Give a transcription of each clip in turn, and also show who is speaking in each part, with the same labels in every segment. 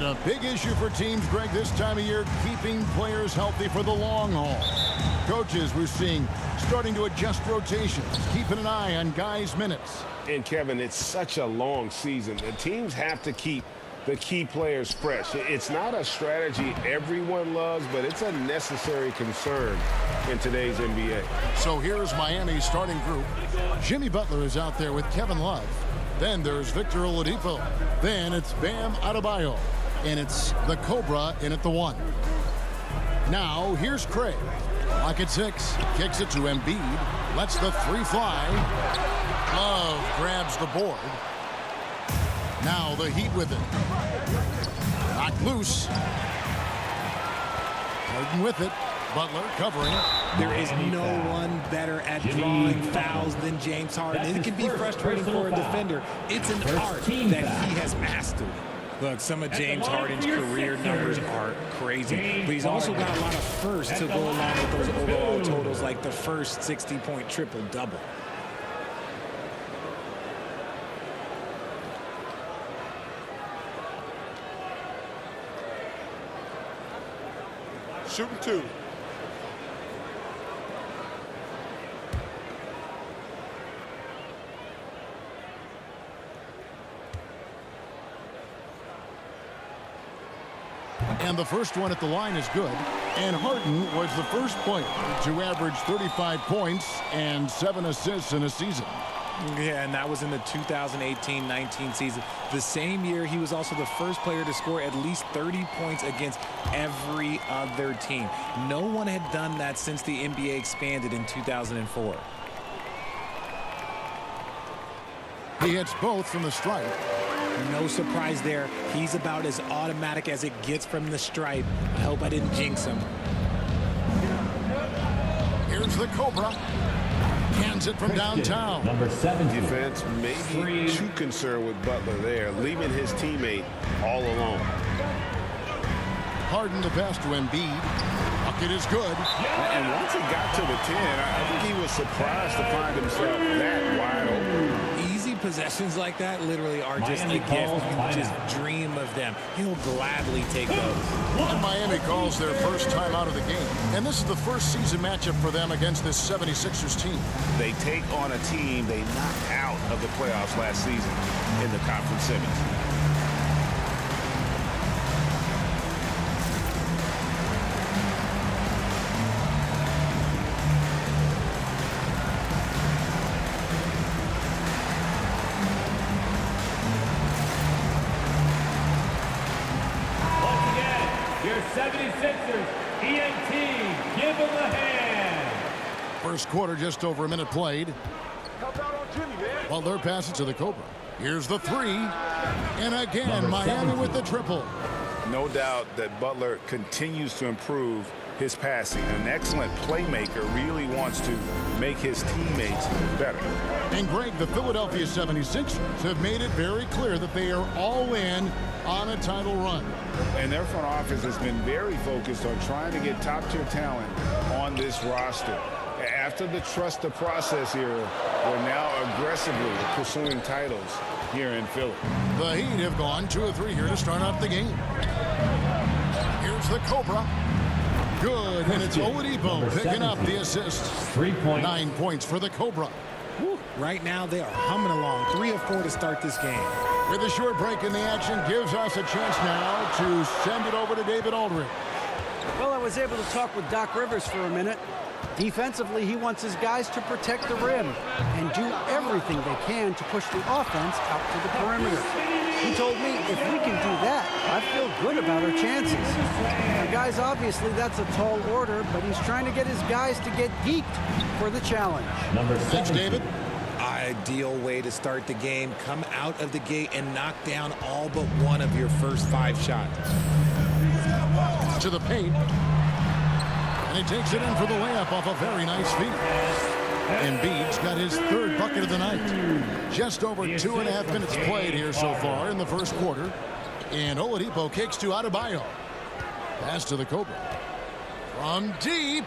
Speaker 1: a big issue for teams, Greg, this time of year, keeping players healthy for the long haul. Coaches, we're seeing, starting to adjust rotations, keeping an eye on guys' minutes.
Speaker 2: And, Kevin, it's such a long season. The teams have to keep the key players fresh. It's not a strategy everyone loves, but it's a necessary concern in today's NBA.
Speaker 1: So here's Miami's starting group. Jimmy Butler is out there with Kevin Love. Then there's Victor Oladipo. Then it's Bam Adebayo. And it's the Cobra in at the 1. Now here's Craig. Lock at 6. Kicks it to Embiid. Lets the 3 fly. Love grabs the board. Now the Heat with it. Knocked loose. Harden with it. Butler covering.
Speaker 3: There is no one better at drawing fouls than James Harden. It can be frustrating for a defender. It's an art that he has mastered. Look, some of James Harden's career numbers are crazy, but he's also got a lot of firsts to go along with those overall totals, like the first 60-point triple-double.
Speaker 4: Shooting 2.
Speaker 1: And the first one at the line is good. And Harden was the first player to average 35 points and 7 assists in a season.
Speaker 3: Yeah, and that was in the 2018-19 season. The same year, he was also the first player to score at least 30 points against every other team. No one had done that since the NBA expanded in 2004.
Speaker 1: He hits both from the stripe.
Speaker 3: No surprise there. He's about as automatic as it gets from the stripe. I hope I didn't jinx him.
Speaker 1: Here's the Cobra. Hands it from downtown.
Speaker 5: Number 7.
Speaker 2: Defense maybe too concerned with Butler there, leaving his teammate all alone.
Speaker 1: Harden the pass to Embiid. Bucket is good.
Speaker 2: And once he got to the 10, I think he was surprised to find himself that wide open.
Speaker 3: Easy possessions like that literally are just a gift. You just dream of them. He'll gladly take those.
Speaker 1: And Miami calls their first time out of the game. And this is the first season matchup for them against this 76ers team.
Speaker 2: They take on a team they knocked out of the playoffs last season in the conference semis.
Speaker 5: Your 76ers, ENT, give them a hand.
Speaker 1: First quarter, just over a minute played. Butler passes to the Cobra. Here's the 3. And again, Miami with the triple.
Speaker 2: No doubt that Butler continues to improve his passing. An excellent playmaker, really wants to make his teammates better.
Speaker 1: And Greg, the Philadelphia 76ers have made it very clear that they are all in on a title run.
Speaker 2: And their front office has been very focused on trying to get top-tier talent on this roster. After the trust the process era, we're now aggressively pursuing titles here in Philly.
Speaker 1: The Heat have gone 2 of 3 here to start off the game. Here's the Cobra. Good, and it's Oladipo picking up the assist.
Speaker 5: 3 points.
Speaker 1: 9 points for the Cobra.
Speaker 3: Woo. Right now, they are humming along. 3 of 4 to start this game.
Speaker 1: With a short break in the action, gives us a chance now to send it over to David Aldridge.
Speaker 6: Well, I was able to talk with Doc Rivers for a minute. Defensively, he wants his guys to protect the rim and do everything they can to push the offense out to the perimeter. He told me if we can do that, I feel good about our chances. Now, guys, obviously that's a tall order, but he's trying to get his guys to get geeked for the challenge.
Speaker 5: Number 6,
Speaker 1: Thanks, David.
Speaker 3: Ideal way to start the game. Come out of the gate and knock down all but one of your first 5 shots.
Speaker 1: To the paint. And he takes it in for the layup off a very nice feed. Embiid's got his 3rd bucket of the night. Just over 2.5 minutes played here so far in the first quarter. And Oladipo kicks to Adebayo. Pass to the Cobra. From deep.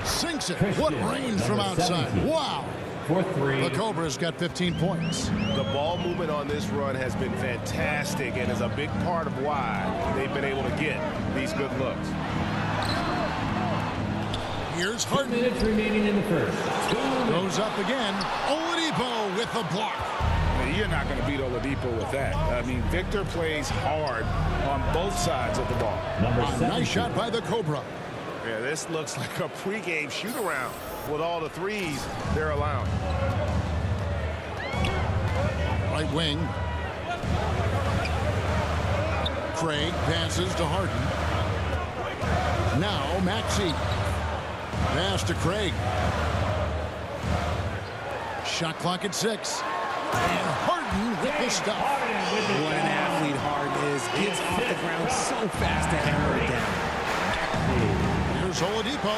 Speaker 1: Sinks it. What range from outside. Wow.
Speaker 5: for 3.
Speaker 1: The Cobra's got 15 points.
Speaker 2: The ball movement on this run has been fantastic and is a big part of why they've been able to get these good looks.
Speaker 1: Here's
Speaker 5: 2
Speaker 1: Harden.
Speaker 5: minutes remaining in the first.
Speaker 1: Goes up again. Oladipo with the block.
Speaker 2: I mean, you're not going to beat Oladipo with that. I mean, Victor plays hard on both sides of the ball.
Speaker 5: Number
Speaker 1: A
Speaker 5: 7.
Speaker 1: nice shot by the Cobra.
Speaker 2: Yeah, this looks like a pregame shoot-around with all the threes they're allowing.
Speaker 1: Right wing. Craig passes to Harden. Now Maxey. Pass to Craig. Shot clock at 6. And Harden with the stuff.
Speaker 3: What an athlete Harden is. Gets off the ground so fast to hammer it down.
Speaker 1: Here's Oladipo.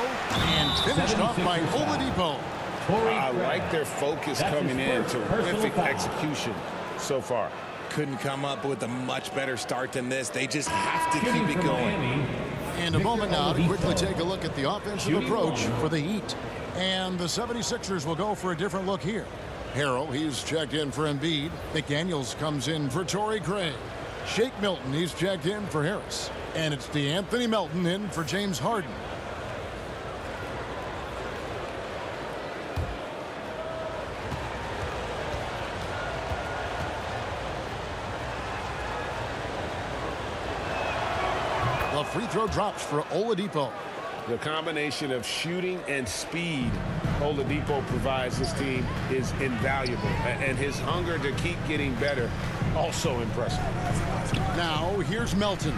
Speaker 1: And finished off by Oladipo.
Speaker 2: I like their focus coming in. Terrific execution so far.
Speaker 3: Couldn't come up with a much better start than this. They just have to keep it going.
Speaker 1: And a moment now to quickly take a look at the offensive approach for the Heat. And the 76ers will go for a different look here. Harrell, he's checked in for Embiid. McDaniels comes in for Torrey Craig. Shake Milton, he's checked in for Harris. And it's DeAnthony Melton in for James Harden. The free throw drops for Oladipo.
Speaker 2: The combination of shooting and speed Oladipo provides his team is invaluable. And his hunger to keep getting better, also impressive.
Speaker 1: Now, here's Melton.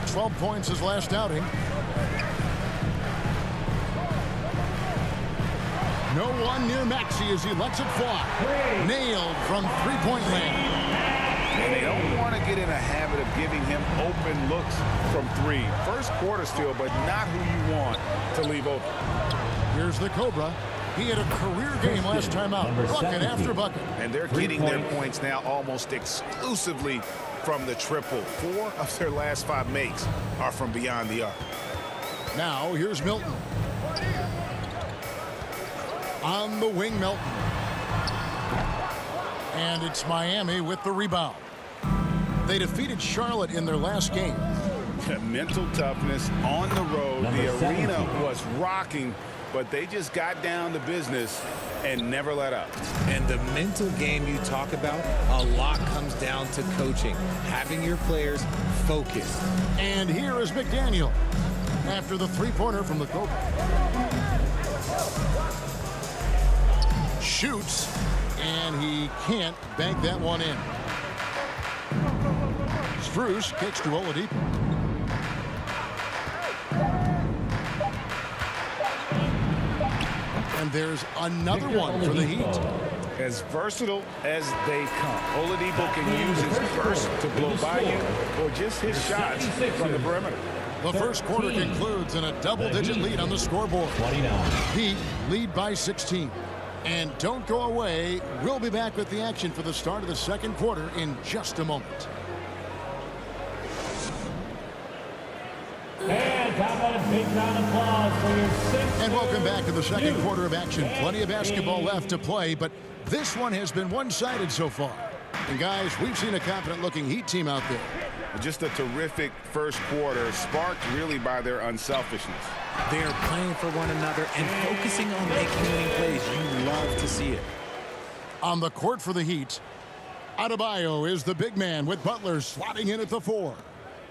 Speaker 1: 12 points his last outing. No one near Maxey as he lets it fly. Nailed from three-point land.
Speaker 2: And they don't want to get in a habit of giving him open looks from 3. First quarter still, but not who you want to leave open.
Speaker 1: Here's the Cobra. He had a career game last time out. Bucket after bucket.
Speaker 2: And they're getting their points now almost exclusively from the triple. 4 of their last 5 makes are from beyond the arc.
Speaker 1: Now, here's Milton. On the wing, Milton. And it's Miami with the rebound. They defeated Charlotte in their last game.
Speaker 2: Mental toughness on the road.
Speaker 5: Number
Speaker 2: The
Speaker 5: 17.
Speaker 2: arena was rocking, but they just got down to business and never let up.
Speaker 3: And the mental game you talk about, a lot comes down to coaching, having your players focused.
Speaker 1: And here is McDaniel after the three-pointer from the Cobra. Shoots, and he can't bank that one in. Strus kicks to Oladipo. And there's another one for the Heat.
Speaker 2: As versatile as they come. Oladipo can use his burst to blow by you or just his shots from the perimeter.
Speaker 1: The first quarter concludes in a double-digit lead on the scoreboard.
Speaker 5: 29.
Speaker 1: Heat lead by 16. And don't go away. We'll be back with the action for the start of the second quarter in just a moment.
Speaker 5: And how about a big round of applause for your Sixers?
Speaker 1: And welcome back to the second quarter of action. Plenty of basketball left to play, but this one has been one-sided so far. And guys, we've seen a confident-looking Heat team out there.
Speaker 2: Just a terrific first quarter, sparked really by their unselfishness.
Speaker 3: They are playing for one another and focusing on making winning plays. You love to see it.
Speaker 1: On the court for the Heat, Adebayo is the big man with Butler slotting in at the 4.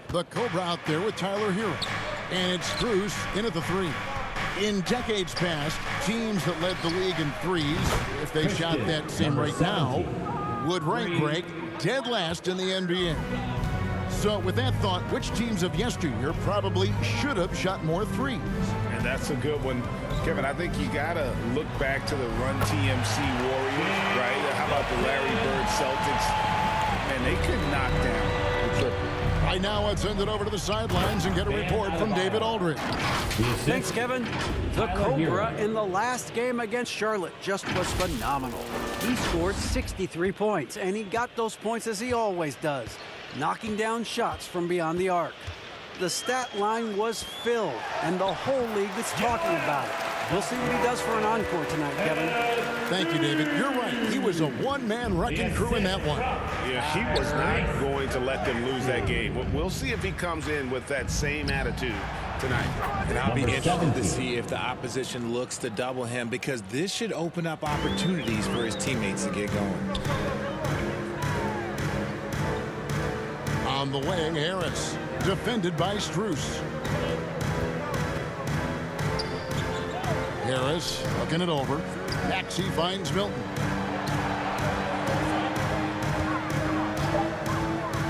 Speaker 1: The Cobra out there with Tyler Hero. And it's Strus in at the 3. In decades past, teams that led the league in threes, if they shot that same rate now, would rank Greg dead last in the NBA. So with that thought, which teams of yesteryear probably should have shot more threes?
Speaker 2: And that's a good one. Kevin, I think you got to look back to the Run TMC Warriors, right? How about the Larry Bird Celtics? And they could knock down the triple.
Speaker 1: Right now, let's send it over to the sidelines and get a report from David Aldridge.
Speaker 6: Thanks, Kevin. The Cobra in the last game against Charlotte just was phenomenal. He scored 63 points, and he got those points as he always does, knocking down shots from beyond the arc. The stat line was filled, and the whole league is talking about it. We'll see what he does for an encore tonight, Kevin.
Speaker 1: Thank you, David. You're right. He was a one-man wrecking crew in that one.
Speaker 2: Yeah, he was not going to let them lose that game. We'll see if he comes in with that same attitude tonight.
Speaker 3: And I'll be interested to see if the opposition looks to double him, because this should open up opportunities for his teammates to get going.
Speaker 1: On the wing, Harris, defended by Strus. Harris looking it over. Maxey finds Milton.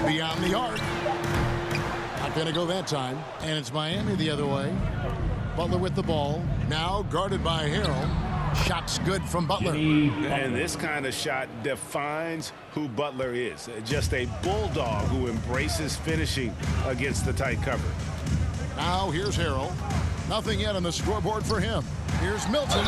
Speaker 1: Beyond the arc. Not going to go that time. And it's Miami the other way. Butler with the ball. Now guarded by Harrell. Shot's good from Butler.
Speaker 2: And this kind of shot defines who Butler is. Just a bulldog who embraces finishing against the tight cover.
Speaker 1: Now here's Harrell. Nothing yet on the scoreboard for him. Here's Milton.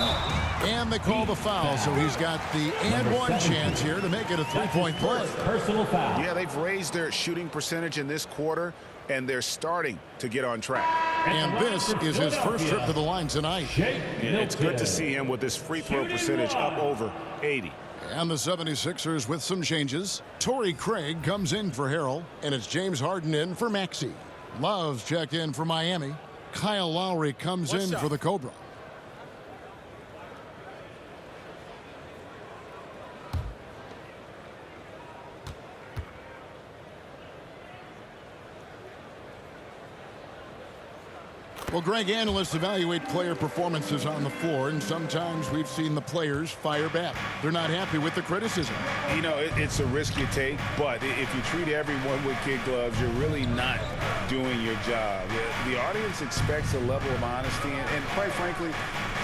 Speaker 1: And they call the foul, so he's got the and one chance here to make it a three-point play.
Speaker 5: Personal foul.
Speaker 2: Yeah, they've raised their shooting percentage in this quarter, and they're starting to get on track.
Speaker 1: And this is his first trip to the line tonight.
Speaker 2: It's good to see him with his free throw percentage up over 80.
Speaker 1: And the 76ers with some changes. Torrey Craig comes in for Harrell, and it's James Harden in for Maxey. Love's checked in for Miami. Kyle Lowry comes in for the Cobra. Well, Greg, analysts evaluate player performances on the floor, and sometimes we've seen the players fire back. They're not happy with the criticism.
Speaker 2: You know, it's a risk you take, but if you treat everyone with kid gloves, you're really not doing your job. The audience expects a level of honesty, and quite frankly,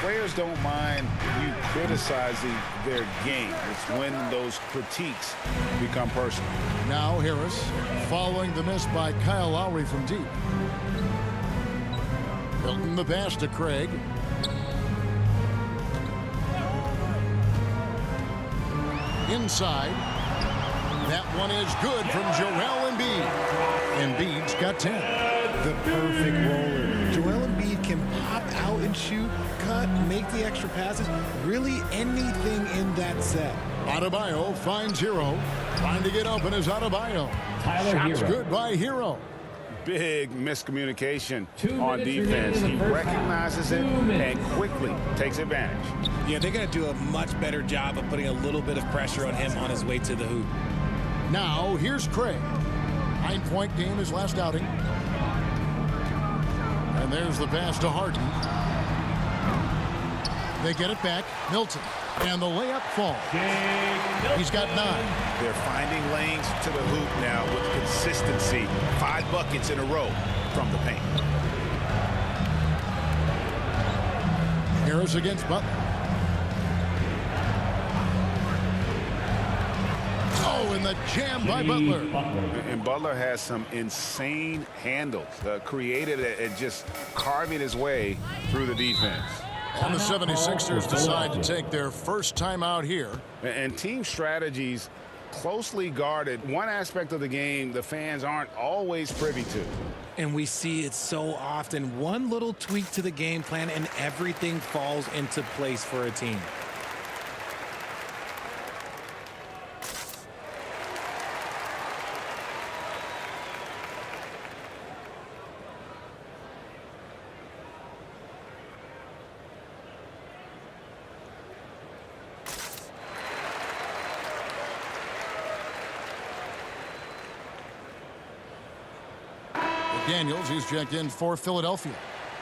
Speaker 2: players don't mind you criticizing their game. It's when those critiques become personal.
Speaker 1: Now Harris following the miss by Kyle Lowry from deep. Milton the pass to Craig. Inside. That one is good from Joel Embiid. Embiid's got 10.
Speaker 3: The perfect roller. Joel Embiid can pop out and shoot, cut, make the extra passes, really anything in that set.
Speaker 1: Adebayo finds Hero. Trying to get open is Adebayo. Shot's
Speaker 5: Hero.
Speaker 1: good by Hero.
Speaker 2: Big miscommunication on defense. He recognizes it and quickly takes advantage.
Speaker 3: Yeah, they're going to do a much better job of putting a little bit of pressure on him on his way to the hoop.
Speaker 1: Now here's Craig. 9-point game his last outing. And there's the pass to Harden. They get it back. Milton. And the layup falls. He's got 9.
Speaker 2: They're finding lanes to the hoop now with consistency. 5 buckets in a row from the paint.
Speaker 1: Harris against Butler. Oh, and the jam by Butler.
Speaker 2: And Butler has some insane handles, created at just carving his way through the defense.
Speaker 1: And the 76ers decide to take their first time out here.
Speaker 2: And team strategies closely guarded. One aspect of the game the fans aren't always privy to.
Speaker 3: And we see it so often. One little tweak to the game plan and everything falls into place for a team.
Speaker 1: Daniels, he's checked in for Philadelphia.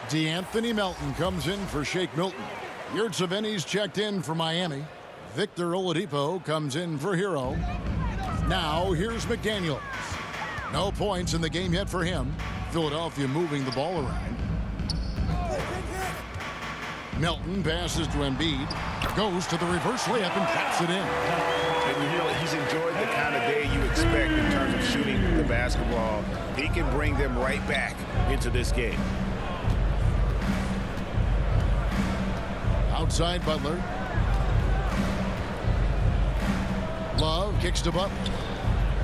Speaker 1: DeAnthony Melton comes in for Shake Milton. Yurtseven's checked in for Miami. Victor Oladipo comes in for Hero. Now here's McDaniels. No points in the game yet for him. Philadelphia moving the ball around. Milton passes to Embiid. Goes to the reverse layup and taps it in.
Speaker 2: And you know, he's enjoyed the kind of day you expect in terms of shooting the basketball. He can bring them right back into this game.
Speaker 1: Outside Butler. Love kicks to Butler.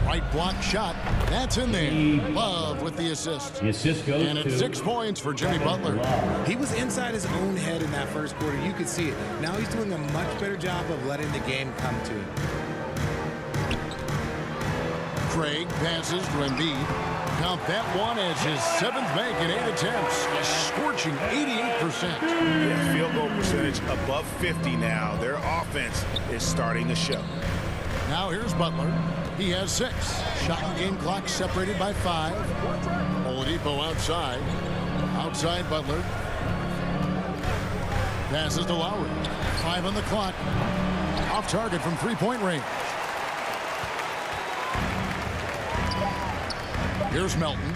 Speaker 1: Right block shot. That's in there. Love with the assist.
Speaker 5: The assist goes
Speaker 1: And it's 6 points for Jimmy Butler.
Speaker 3: He was inside his own head in that first quarter. You could see it. Now he's doing a much better job of letting the game come to him.
Speaker 1: Craig passes to Embiid. Count that one as his 7th make in 8 attempts. A scorching 88%.
Speaker 2: Yeah, field goal percentage above 50 now. Their offense is starting to show.
Speaker 1: Now here's Butler. He has 6. Shot and game clock separated by 5. Oladipo outside. Outside Butler. Passes to Lowry. 5 on the clock. Off target from 3-point range. Here's Melton.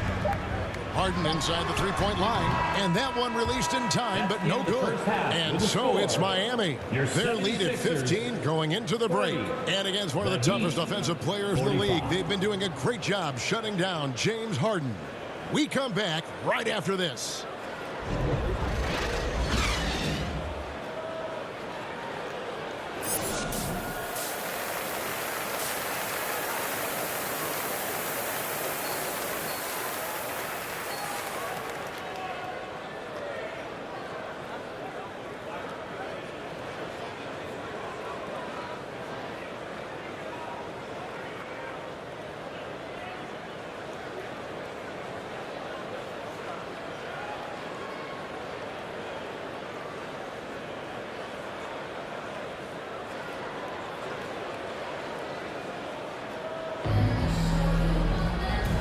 Speaker 1: Harden inside the 3-point line. And that one released in time, but no good. And so it's Miami. Their lead at 15 going into the break. And against one of the toughest offensive players in the league, they've been doing a great job shutting down James Harden. We come back right after this.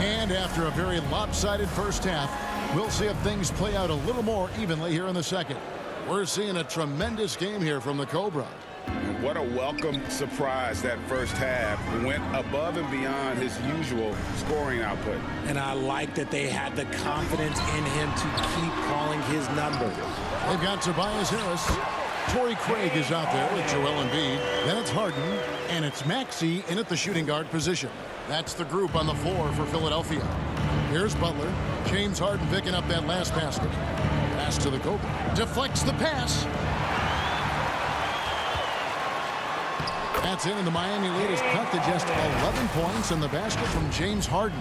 Speaker 1: And after a very lopsided first half, we'll see if things play out a little more evenly here in the second. We're seeing a tremendous game here from the Cobra.
Speaker 2: What a welcome surprise that first half. Went above and beyond his usual scoring output.
Speaker 3: And I like that they had the confidence in him to keep calling his number.
Speaker 1: They've got Tobias Harris. Torrey Craig is out there with Joel Embiid. Then it's Harden, and it's Maxey in at the shooting guard position. That's the group on the floor for Philadelphia. Here's Butler. James Harden picking up that last basket. Pass to the Cobra. Deflects the pass. That's in, and the Miami lead is cut to just 11 points in the basket from James Harden.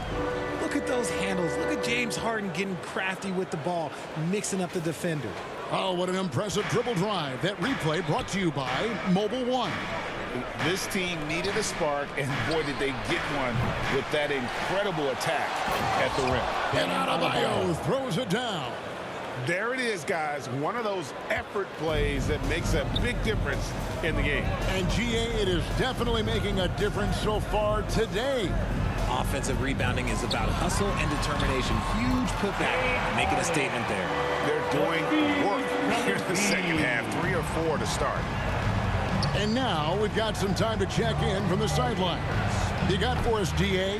Speaker 3: Look at those handles. Look at James Harden getting crafty with the ball, mixing up the defender.
Speaker 1: Oh, what an impressive dribble drive. That replay brought to you by Mobile One.
Speaker 2: This team needed a spark, and boy, did they get one with that incredible attack at the rim.
Speaker 1: And Adebayo throws it down.
Speaker 2: There it is, guys. One of those effort plays that makes a big difference in the game.
Speaker 1: And GA, it is definitely making a difference so far today.
Speaker 3: Offensive rebounding is about hustle and determination. Huge putback, making a statement there.
Speaker 2: They're doing work here in the second half, 3 or 4 to start.
Speaker 1: And now we've got some time to check in from the sidelines. You got for us, DA?